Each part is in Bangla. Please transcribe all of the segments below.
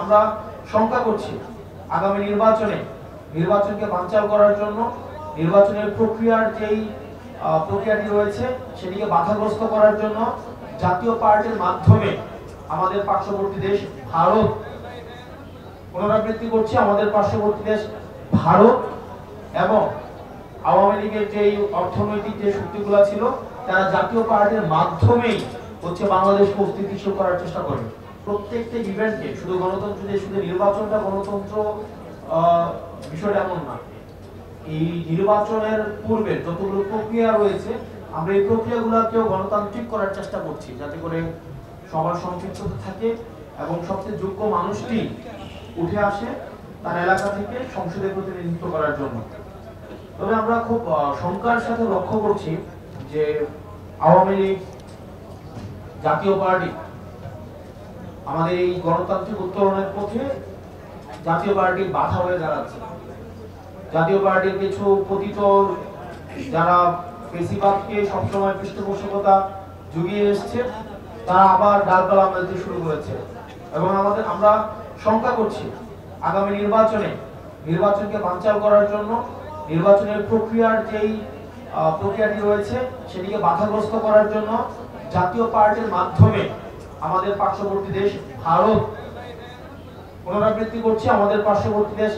আমরা শঙ্কা করছি আগামী নির্বাচনকে বানচাল করার জন্য নির্বাচনের প্রক্রিয়ার যেই প্রক্রিয়াটি রয়েছে সেটিকে বাধাগ্রস্ত করার জন্য জাতীয় পার্টির মাধ্যমে আমাদের পার্শ্ববর্তী দেশ ভারত, পুনরাবৃত্তি করছে, আমাদের পার্শ্ববর্তী দেশ ভারত এবং আওয়ামী লীগের যেই অর্থনৈতিক যে শক্তিগুলো ছিল তারা জাতীয় পার্টির মাধ্যমেই হচ্ছে বাংলাদেশকে অস্থিতিশীল করার চেষ্টা করে। প্রত্যেকটা ইভেন্টে শুধু গণতন্ত্র যে শুধু নির্বাচনটা গণতন্ত্র বিষয়টা এমন না। এই নির্বাচনের পূর্বে যতগুলো প্রক্রিয়া রয়েছে আমরা এই প্রক্রিয়াগুলোকেও গণতান্ত্রিক করার চেষ্টা করছি, যাতে করে সবার সম্পৃক্ততা থাকে এবং সবচেয়ে যোগ্য মানুষটি উঠে আসে তার এলাকা থেকে সংসদে প্রতিনিধিত্ব করার জন্য। তবে আমরা খুব শঙ্কার সাথে লক্ষ্য করছি যে আওয়ামী লীগ, জাতীয় পার্টি আমাদের এই গণতান্ত্রিক উত্তরণের পথে জাতীয় পার্টির বাধা হয়ে দাঁড়াচ্ছে। জাতীয় পার্টির কিছু পতিত যারা ফেসিবাদকে সবসময় পৃষ্ঠপোষকতা জুগিয়ে এসছে তারা আবার ডালপালা মেলতে শুরু করেছে এবং আমরা শঙ্কা করছি আগামী নির্বাচনকে বানচাল করার জন্য নির্বাচনের প্রক্রিয়ার যেই প্রক্রিয়াটি রয়েছে সেটিকে বাধাগ্রস্ত করার জন্য জাতীয় পার্টির মাধ্যমে আমাদের পার্শ্ববর্তী দেশ ভারত, পুনরাবৃত্তি করছে, আমাদের পার্শ্ববর্তী দেশ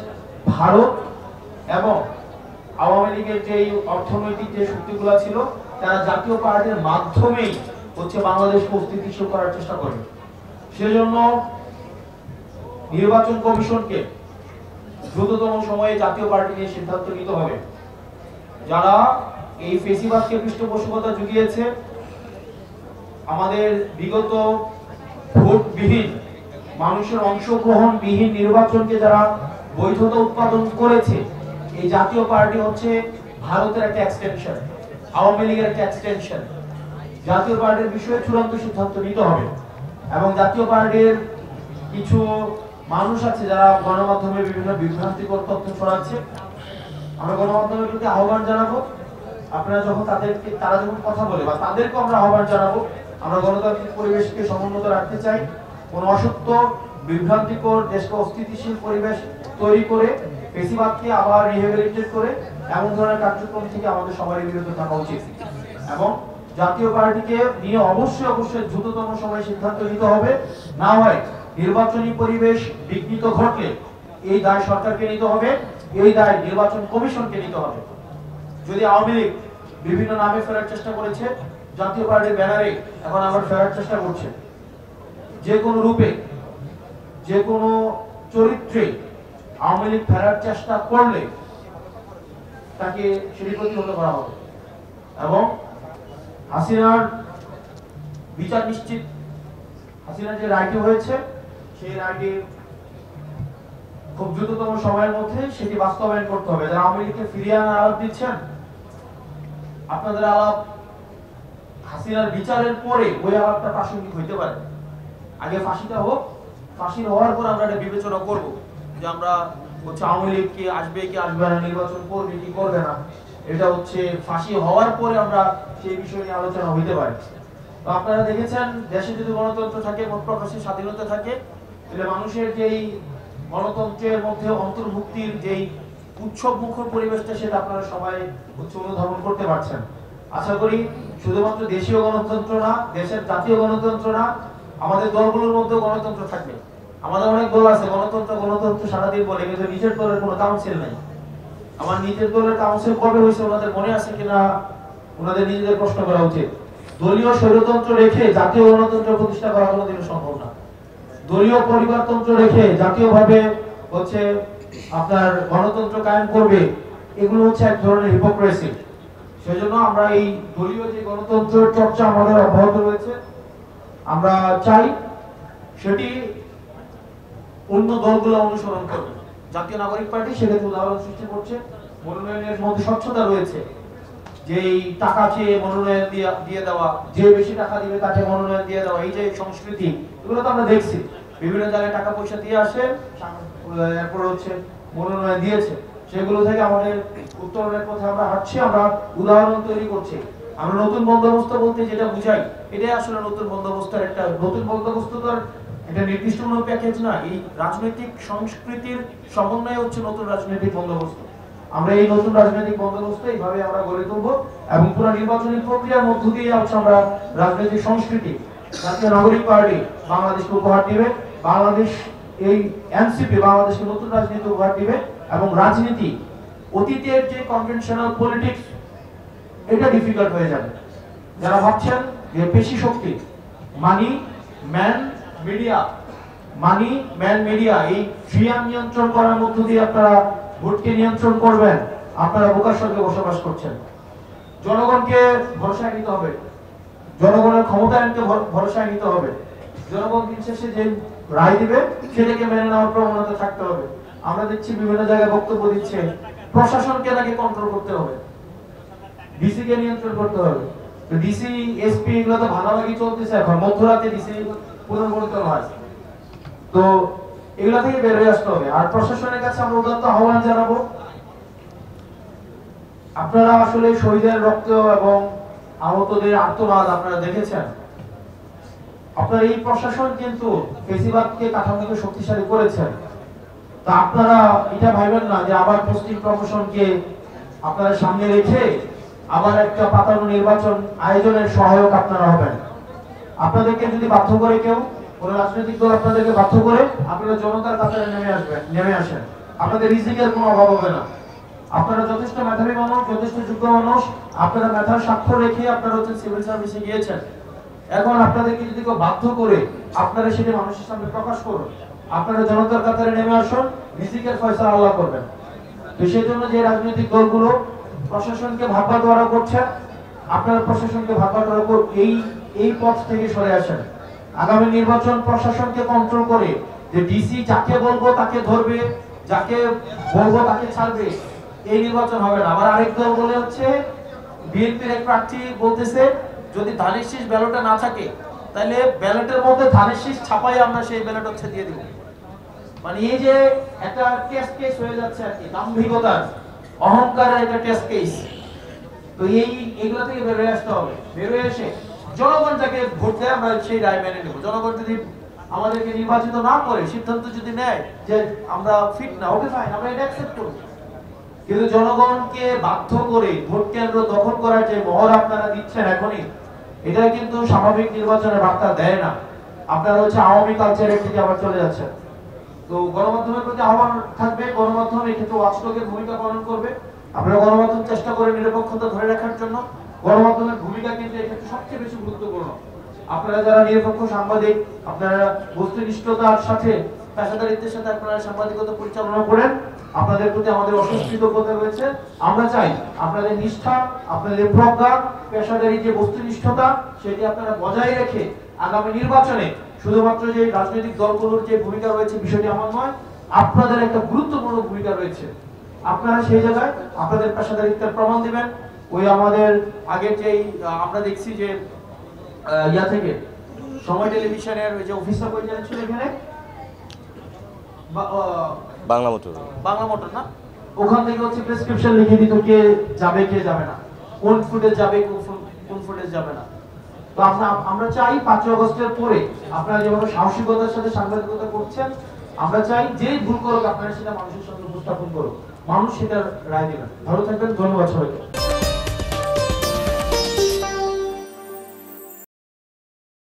ভারত এবং আওয়ামী লীগের যেই অর্থনৈতিক যে শক্তিগুলো ছিল তারা জাতীয় পার্টির মাধ্যমেই হচ্ছে বাংলাদেশকে অস্থিতিশীল করার চেষ্টা করে। সেজন্য নির্বাচন কমিশনকে দ্রুততম সময়ে জাতীয় পার্টি নিয়ে সিদ্ধান্ত নিতে হবে। যারা এই ফেসিবাদকে পৃষ্ঠপোষকতা জুগিয়েছে, আমাদের বিগত ভোটবিহীন মানুষের অংশগ্রহণবিহীন নির্বাচনকে যারা বৈধতা উৎপাদন করেছে, এই জাতীয় পার্টি হচ্ছে ভারতের একটা এক্সটেনশন, আওয়ামী লীগের একটা এক্সটেনশন। জাতীয় পার্টির বিষয়ে চূড়ান্ত সিদ্ধান্ত নিতে হবে এবং জাতীয় পার্টির কিছু মানুষ আছে যারা গণমাধ্যমে বিভিন্ন বিভ্রান্তিকর তথ্য ছড়াচ্ছে। আমরা গণমাধ্যমের প্রতি আহ্বান জানাবো, আপনারা যখন তারা যখন কথা বলে বা তাদেরকে আমরা আহ্বান জানাবো, আমরা গণতান্ত্রিক পরিবেশকে সমুন্নত রাখতে চাই। কোন অসত্য বিভ্রান্তিকর দেশকে অস্থিতিশীল পরিবেশ তৈরি করে ফেসিবাদকে আবার রিহেবিলিটেট করে এমন ধরনের কার্যক্রম থেকে আমাদের সবারই বিরত থাকা উচিত এবং জাতীয় পার্টিকে নিয়ে অবশ্যই দ্রুততম সময়ে সিদ্ধান্ত নিতে হবে। না হয় নির্বাচনী পরিবেশ বিঘ্নিত ঘটলে এই দায় সরকারকে নিতে হবে, এই দায় নির্বাচন কমিশনকে নিতে হবে। যদি আওয়ামী লীগ বিভিন্ন নামে ফেরার চেষ্টা করেছে, জাতীয় পার্টির ব্যানারে এখন আবার ফেরার চেষ্টা করছে, যে কোনো রূপে যে কোনো চরিত্রে আওয়ামী লীগ ফেরার চেষ্টা করলে তাকে সেটি প্রতিহত করা হবে এবং হাসিনার বিচার নিশ্চিত। হাসিনার যে রায়টি হয়েছে সেই রায়টি খুব দ্রুততম সময়ের মধ্যে সেটি বাস্তবায়ন করতে হবে। যারা আওয়ামী লীগকে ফিরিয়ে আনার আলাপ দিচ্ছেন, আপনাদের আলাপ হাসিনার বিচারের পরে ওই আলাপটা প্রাসঙ্গিক হইতে পারে। আগে ফাঁসিটা হোক, ফাঁসির হওয়ার পর আমরা এটা বিবেচনা করব যে আমরা হচ্ছে আওয়ামী লীগ কি আসবে কি আসবে না, নির্বাচন করবে কি করবে না, এটা হচ্ছে ফাঁসি হওয়ার পরে আমরা সেই বিষয় নিয়ে আলোচনা হইতে পারে। তো আপনারা দেখেছেন দেশে যদি গণতন্ত্র থাকে, মত প্রকাশের স্বাধীনতা থাকে, তাহলে মানুষের যেই গণতন্ত্রের মধ্যে অন্তর্ভুক্তির যেই উৎসব মুখর পরিবেশটা সেটা আপনারা সবাই হচ্ছে অনুধাবন করতে পারছেন। আশা করি শুধুমাত্র দেশীয় গণতন্ত্র না, দেশের জাতীয় গণতন্ত্র না, আমাদের দলগুলোর মধ্যেও গণতন্ত্র থাকবে। আমাদের অনেক দল আছে গণতন্ত্র সারাদিন বলে, কিন্তু নিজের দলের কোনো কাউন্সিল নাই। আমার নিজের দলের কাউন্সিল কবে হয়েছে ওনাদের মনে আছে কিনা ওনাদের নিজেদের প্রশ্ন করা উচিত। দলীয় স্বৈরতন্ত্র রেখে জাতীয় গণতন্ত্র প্রতিষ্ঠা করা কোনোদিনও সম্ভব না। দলীয় পরিবারতন্ত্র রেখে জাতীয়ভাবে হচ্ছে আপনার গণতন্ত্র কায়েম করবে, এগুলো হচ্ছে এক ধরনের হিপোক্রেসি। সেজন্য আমরা এই দলীয় যে গণতন্ত্রের চর্চা আমাদের অব্যাহত রয়েছে, আমরা চাই সেটি অন্য দলগুলো অনুসরণ করবে। জাতীয় নাগরিক পার্টি সেক্ষেত্রে উদাহরণ সৃষ্টি করছে। মনোনয়নের মধ্যে স্বচ্ছতা রয়েছে, যেই টাকা চেয়ে মনোনয়ন দিয়ে দেওয়া, যে বেশি টাকা দিবে তাকে মনোনয়ন দিয়ে দেওয়া, এই যে সংস্কৃতি, এগুলো তো আমরা দেখছি বিভিন্ন জায়গায় টাকা পয়সা দিয়ে আসে, এরপর হচ্ছে মনোনয়ন দিয়েছে। সেগুলো থেকে আমাদের উত্তরণের পথে আমরা হাঁটছি, আমরা উদাহরণ তৈরি করছি। আমরা নতুন বন্দোবস্ত বলতে যেটা বুঝাই, এটাই আসলে নতুন বন্দোবস্তের একটা নতুন বন্দোবস্ত। তো এটা নির্দিষ্ট কোনো প্যাকেজ না, এই রাজনৈতিক সংস্কৃতির সমন্বয় হচ্ছে নতুন রাজনৈতিক বন্দোবস্ত। আমরা এই নতুন রাজনৈতিক বন্দোবস্ত এইভাবে আমরা গড়ে তুলবো এবং পুরো নির্বাচনী প্রক্রিয়ার মধ্য দিয়ে হচ্ছে আমরা রাজনৈতিক সংস্কৃতি জাতীয় নাগরিক পার্টি বাংলাদেশকে উপহার দিবে। বাংলাদেশ এই এনসিপি বাংলাদেশকে নতুন রাজনীতি উপহার দিবে এবং রাজনীতি অতীতের যে কনভেনশনাল পলিটিক্স এটা ডিফিকাল্ট হয়ে যাবে। যারা ভাবছেন যে পেশি শক্তি মানি ম্যান মিডিয়া এই ট্রিয়ান নিয়ন্ত্রণ করার মধ্য দিয়ে আপনারা ভোটকে নিয়ন্ত্রণ করবেন, আপনারা বোকার সঙ্গে বসবাস করছেন। জনগণকে ভরসায় নিতে হবে, জনগণের ক্ষমতায়নকে ভরসায় নিতে হবে। জনগণ দিন শেষে যে রায় দিবে সেটাকে মেনে নেওয়ার প্রবণতা থাকতে হবে। আমরা দেখছি বিভিন্ন জায়গায় বক্তব্য দিচ্ছে প্রশাসনকে নাকি কন্ট্রোল করতে হবে, ডিসি কে নিয়ন্ত্রণ করতে হবে। তো ডিসি এসপি এগুলো তো ভাগাভাগি চলতেছে, এখন মধ্যরাতে ডিসি পুনর্গঠিত হয়। তো এগুলা থেকে বের হয়ে আসতে হবে। আর প্রশাসনের কাছে আমরা উদাত্ত আহ্বান জানাবো, আপনারা আসলে শহীদের রক্ত এবং আহতদের আর্তনাদ আপনারা দেখেছেন। আপনারা এই প্রশাসন কিন্তু ফেসিবাদকে কাঠামোকে শক্তিশালী করেছেন। তা আপনারা এটা ভাবেন না যে আবার পোস্টিং প্রমোশনকে আপনারা সামনে রেখে আবার একটা পাতানো নির্বাচন আয়োজনের সহায়ক আপনারা হবেন। আপনাদেরকে যদি বাধ্য করে কেউ, কোন রাজনৈতিক দল আপনাদেরকে বাধ্য করে, আপনারা জনতার কাতারে নেমে আসেন, আপনাদের রিজিকের কোনো অভাব হবে না। আপনারা যথেষ্ট মেধাবী মানুষ, যথেষ্ট যোগ্য মানুষ, আপনারা মেধার স্বাক্ষর রেখে আপনারা হচ্ছে সিভিল সার্ভিসে গিয়েছেন। এখন আপনাদেরকে যদি কেউ বাধ্য করে আপনারা সেটা মানুষের সামনে প্রকাশ করুন, আপনারা জনতার কাতারে নেমে আসুন, রিজিকের ফয়সালা আল্লাহ করবেন। তো সেই জন্য যে রাজনৈতিক দলগুলো প্রশাসনকে ভাগ-বাটোয়ারা করছেন, আপনারা প্রশাসনকে ভাগ-বাটোয়ারা করে এই পথ থেকে সরে আসেন। আগামী নির্বাচন প্রশাসনকে কন্ট্রোল করে যে ডিসি যাকে বলবো তাকে ধরবে, যাকে বলবো তাকে ছাড়বে, এই নির্বাচন হবে না। আবার আরেক দল বলে হচ্ছে বিএনপির এক প্রার্থী বলতেছে যদি ধানের শীষ ব্যালটে না থাকে তাহলে ব্যালটের মধ্যে ধানের শীষ ছাপাই আমরা সেই ব্যালট হচ্ছে দিয়ে দিব। মানে এই যে একটা টেস্ট কেস হয়ে যাচ্ছে আর কি, দাম্ভিকতার অহংকারের একটা টেস্ট কেস। তো এইগুলা থেকে বের হয়ে আসতে হবে। বের হয়ে এসে জনগণ যাকে ভোট দেয় আমরা সেই রায় মেনে নেব। জনগণ যদি আমাদেরকে নির্বাচিত না করে সিদ্ধান্ত যদি নেয় যে আমরা ফিট না, ওকে ফাইন, আমরা এটা অ্যাকসেপ্ট করব। কিন্তু জনগণকে বাধ্য করে ভোট কেন্দ্র দখল করার যে মহড়া আপনারা দিচ্ছেন এখনই, এটা কিন্তু স্বাভাবিক নির্বাচনের বার্তা দেয় না। আপনারা হচ্ছে আওয়ামী কালচারের দিকে আবার চলে যাচ্ছেন। তো গণমাধ্যমের প্রতি আহ্বান থাকবে, গণমাধ্যম এক্ষেত্রে ওয়াচডগের ভূমিকা পালন করবে। আপনারা গণমাধ্যম চেষ্টা করে নিরপেক্ষতা ধরে রাখার জন্য। গণমাধ্যমের ভূমিকা কিন্তু এক্ষেত্রে সবচেয়ে বেশি গুরুত্বপূর্ণ। আপনারা যারা নিরপেক্ষ সাংবাদিক, আপনারা বস্তুনিষ্ঠতার সাথে পেশাদারিত্বের সাথে আপনারা সাংবাদিকতা পরিচালনা করেন, আপনাদের প্রতি আমাদের অশেষ কৃতজ্ঞতা রয়েছে। আমরা চাই আপনাদের নিষ্ঠা, আপনাদের প্রজ্ঞা, পেশাদারি যে বস্তুনিষ্ঠতা সেটি আপনারা বজায় রেখে আগামী নির্বাচনে শুধুমাত্র যে রাজনৈতিক দলগুলোর যে ভূমিকা রয়েছে বিষয়টি আমার নয়, আপনাদের একটা গুরুত্বপূর্ণ ভূমিকা রয়েছে। আপনারা সেই জায়গায় আপনাদের পেশাদারিত্বের প্রমাণ দিবেন। ওই আমাদের আগের যেই আমরা দেখছি যে ইয়া থেকে সময় টেলিভিশনের ওই যে অফিসার পরিচালক ছিল এখানে বাংলা মোটর না, ওখান থেকে হচ্ছে প্রেসক্রিপশন লিখে দিত কে যাবে কে যাবে না, কোন ফুটেজ যাবে কোন ফুটেজ যাবে না। তো আমরা চাই 5 আগস্টের পরে আপনারা যেভাবে সাহসিকতার সাথে সাংবাদিকতা করছেন, আমরা চাই যেই ভুল করুক আপনারা সেটা মানুষের সামনে উপস্থাপন করুক, মানুষ সেটা রায় দেবেন। ভালো থাকবেন, ধন্যবাদ সবাইকে।